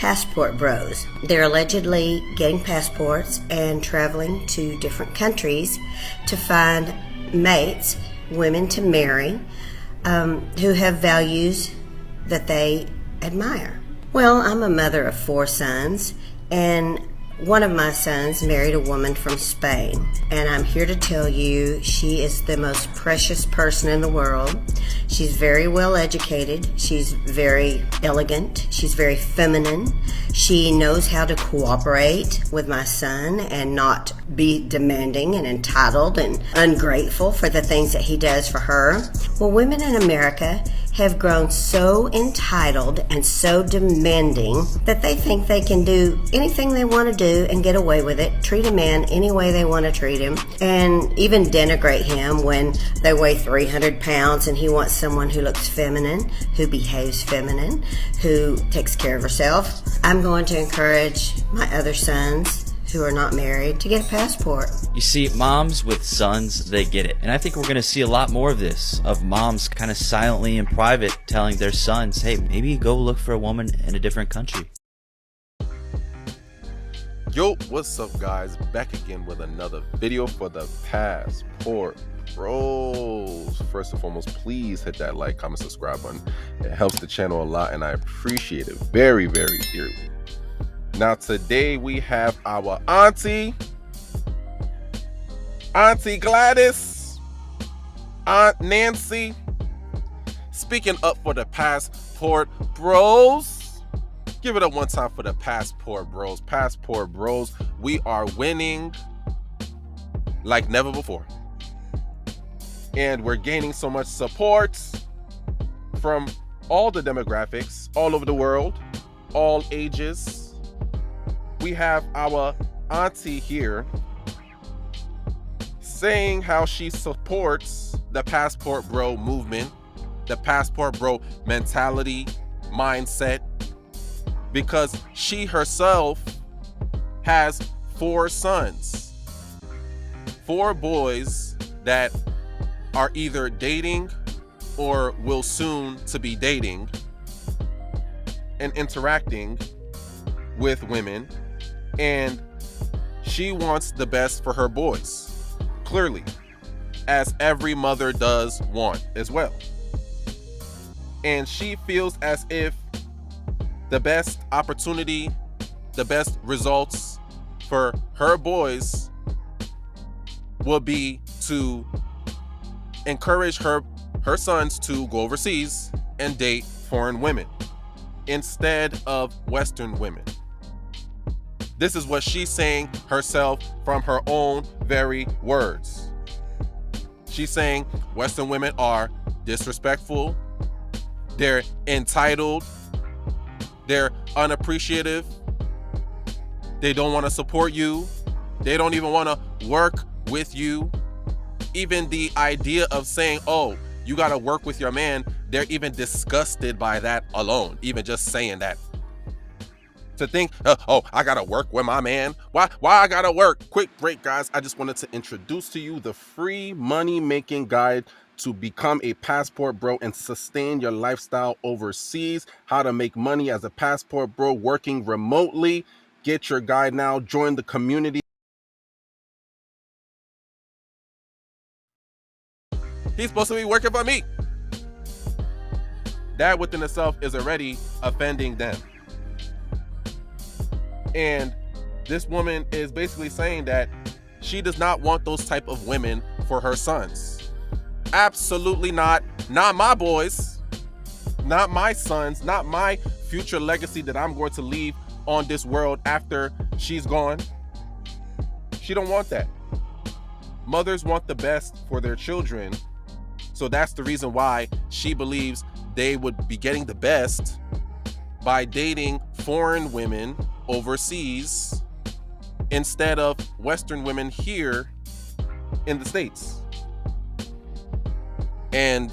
passport bros. They're allegedly getting passports and traveling to different countries to find mates, women to marry, who have values that they admire. Well, I'm a mother of 4 sons, and one of my sons married a woman from Spain, and I'm here to tell you she is the most precious person in the world. She's very well educated. She's very elegant. She's very feminine. She knows how to cooperate with my son and not be demanding and entitled and ungrateful for the things that he does for her. Well, women in America have grown so entitled and so demanding that they think they can do anything they want to do and get away with it, treat a man any way they want to treat him, and even denigrate him when they weigh 300 pounds and he wants someone who looks feminine, who behaves feminine, who takes care of herself. I'm going to encourage my other sons who are not married to get a passport. You see, moms with sons, they get it. And I think we're going to see a lot more of this, of moms kind of silently in private telling their sons, hey, maybe go look for a woman in a different country. Yo, what's up guys? Back again with another video for the Passport Bros. First and foremost, please hit that like, comment, subscribe button. It helps the channel a lot and I appreciate it very, very dearly. Now today we have our Auntie Gladys, Aunt Nancy, speaking up for the Passport Bros. Give it up one time for the Passport Bros. Passport Bros, we are winning like never before. And we're gaining so much support from all the demographics, all over the world, all ages. We have our Auntie here saying how she supports the Passport Bro movement, the Passport Bro mentality, mindset, because she herself has 4 sons, 4 boys that are either dating or will soon to be dating and interacting with women, and she wants the best for her boys, clearly, as every mother does want as well. And she feels as if the best opportunity, the best results for her boys will be to encourage her sons to go overseas and date foreign women instead of Western women. This is what she's saying herself from her own very words. She's saying Western women are disrespectful, they're entitled, they're unappreciative, they don't want to support you, they don't even want to work with you. Even the idea of saying, oh, you got to work with your man, they're even disgusted by that alone, even just saying that. To think, oh, I gotta work with my man. Why I gotta work? Quick break, guys. I just wanted to introduce to you the free money making guide to become a passport bro and sustain your lifestyle overseas. How to make money as a passport bro working remotely. Get your guide now. Join the community. He's supposed to be working for me. That within itself is already offending them. And this woman is basically saying that she does not want those type of women for her sons. Absolutely not. Not my boys, not my sons, not my future legacy that I'm going to leave on this world after she's gone. She don't want that. Mothers want the best for their children. So that's the reason why she believes they would be getting the best by dating foreign women overseas instead of Western women here in the States. And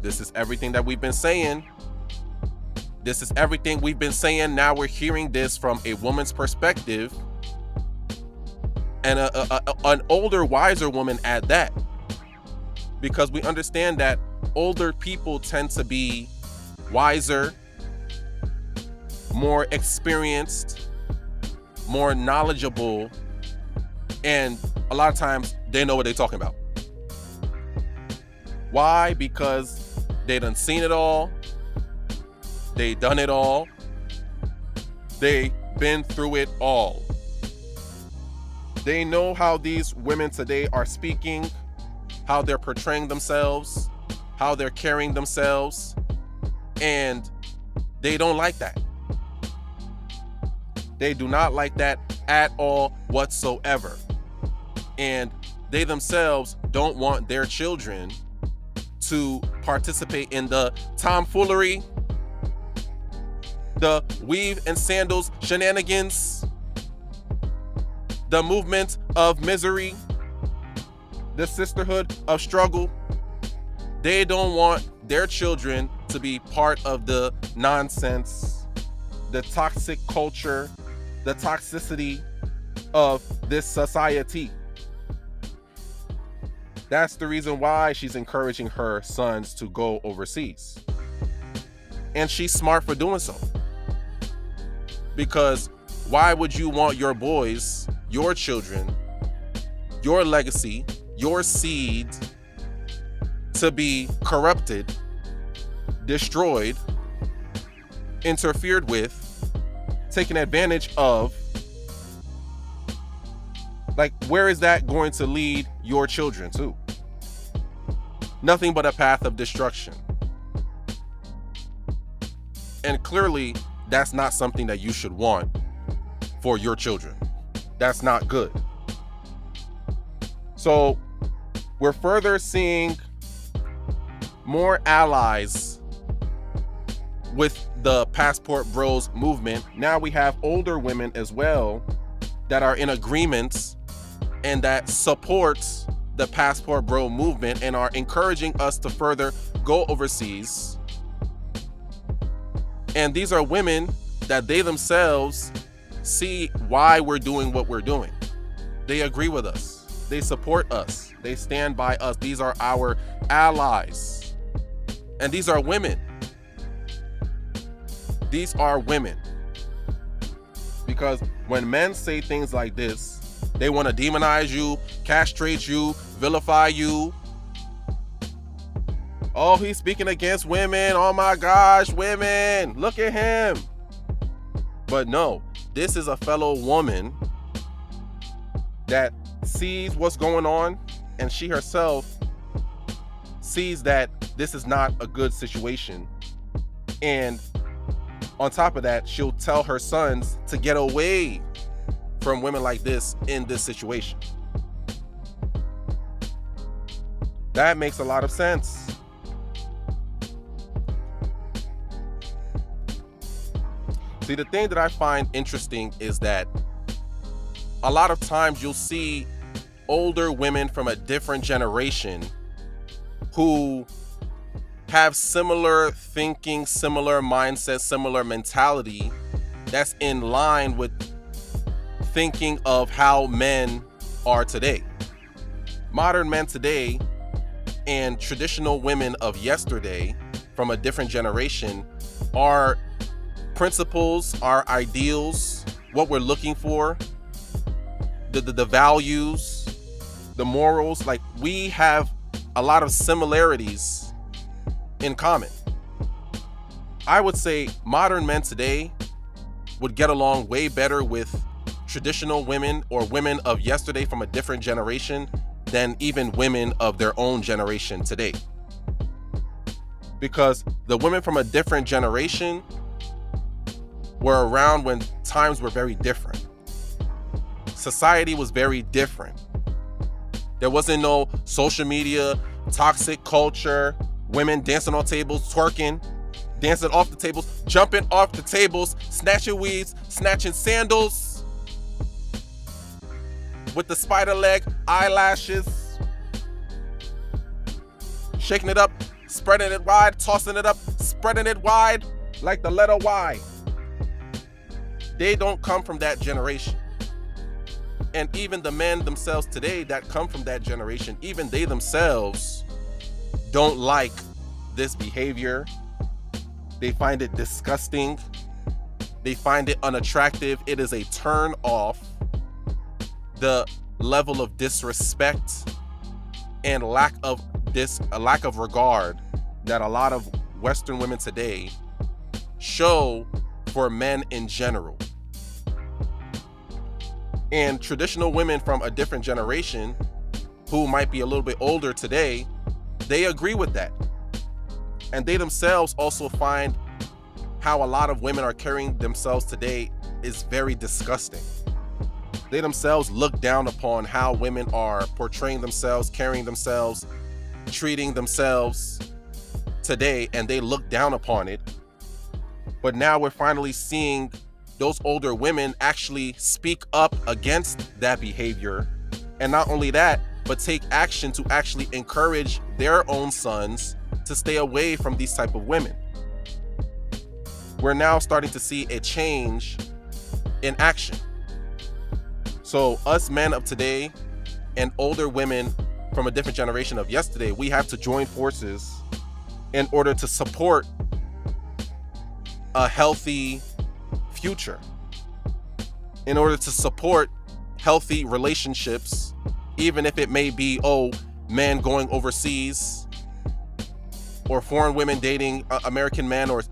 this is everything that we've been saying. This is everything we've been saying. Now we're hearing this from a woman's perspective, and an older, wiser woman at that, because we understand that older people tend to be wiser, more experienced, more knowledgeable, and a lot of times they know what they're talking about. Why? Because they done seen it all. They done it all. They been through it all. They know how these women today are speaking, how they're portraying themselves, how they're carrying themselves, and they don't like that. They do not like that at all whatsoever. And they themselves don't want their children to participate in the tomfoolery, the weave and sandals shenanigans, the movement of misery, the sisterhood of struggle. They don't want their children to be part of the nonsense, the toxic culture, the toxicity of this society. That's the reason why she's encouraging her sons to go overseas. And she's smart for doing so. Because why would you want your boys, your children, your legacy, your seed to be corrupted, destroyed, interfered with, taken advantage of? Like, where is that going to lead your children to? Nothing but a path of destruction. And clearly, that's not something that you should want for your children. That's not good. So, we're further seeing more allies with the Passport Bros movement. Now we have older women as well that are in agreement and that supports the Passport Bro movement and are encouraging us to further go overseas. And these are women that they themselves see why we're doing what we're doing. They agree with us. They support us. They stand by us. These are our allies. And these are women. These are women. Because when men say things like this, they want to demonize you, castrate you, vilify you. Oh, he's speaking against women. Oh my gosh, women. Look at him. But no, this is a fellow woman that sees what's going on, and she herself sees that this is not a good situation. And on top of that, she'll tell her sons to get away from women like this in this situation. That makes a lot of sense. See, the thing that I find interesting is that a lot of times you'll see older women from a different generation who have similar thinking, similar mindset, similar mentality that's in line with thinking of how men are today. Modern men today and traditional women of yesterday from a different generation are principles, our ideals, what we're looking for, the values, the morals. Like, we have a lot of similarities in common. I would say modern men today would get along way better with traditional women or women of yesterday from a different generation than even women of their own generation today. Because the women from a different generation were around when times were very different. Society was very different. There wasn't no social media, toxic culture, women dancing on tables, twerking, dancing off the tables, jumping off the tables, snatching weeds, snatching sandals with the spider leg, eyelashes, shaking it up, spreading it wide, tossing it up, spreading it wide like the letter Y. They don't come from that generation. And even the men themselves today that come from that generation, even they themselves don't like this behavior. They find it disgusting. They find it unattractive. It is a turn off. The level of disrespect and lack of regard that a lot of Western women today show for men in general. And traditional women from a different generation who might be a little bit older today, they agree with that. And they themselves also find how a lot of women are carrying themselves today is very disgusting. They themselves look down upon how women are portraying themselves, carrying themselves, treating themselves today, and they look down upon it. But now we're finally seeing those older women actually speak up against that behavior. And not only that, but take action to actually encourage their own sons to stay away from these type of women. We're now starting to see a change in action. So us men of today and older women from a different generation of yesterday, we have to join forces in order to support a healthy future, in order to support healthy relationships, even if it may be, men going overseas or foreign women dating American men or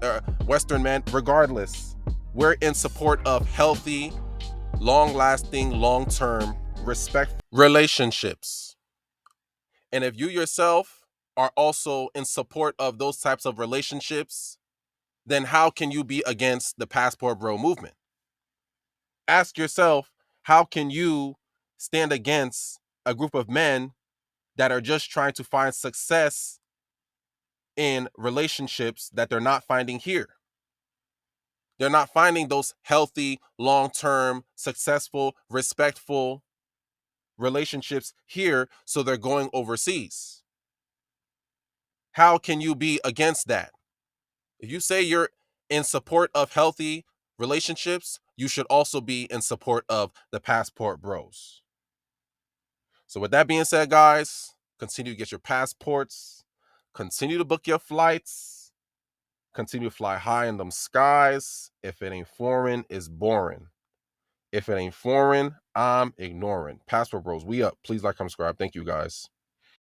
Western men. Regardless, we're in support of healthy, long-lasting, long-term, respectful relationships. And if you yourself are also in support of those types of relationships, then how can you be against the Passport Bro movement? Ask yourself, how can you stand against a group of men that are just trying to find success in relationships that they're not finding here? They're not finding those healthy, long-term, successful, respectful relationships here, so they're going overseas. How can you be against that? If you say you're in support of healthy relationships, you should also be in support of the Passport Bros. So with that being said, guys, continue to get your passports, continue to book your flights, continue to fly high in them skies. If it ain't foreign, it's boring. If it ain't foreign, I'm ignoring. Passport Bros, we up. Please like, comment, subscribe. Thank you, guys.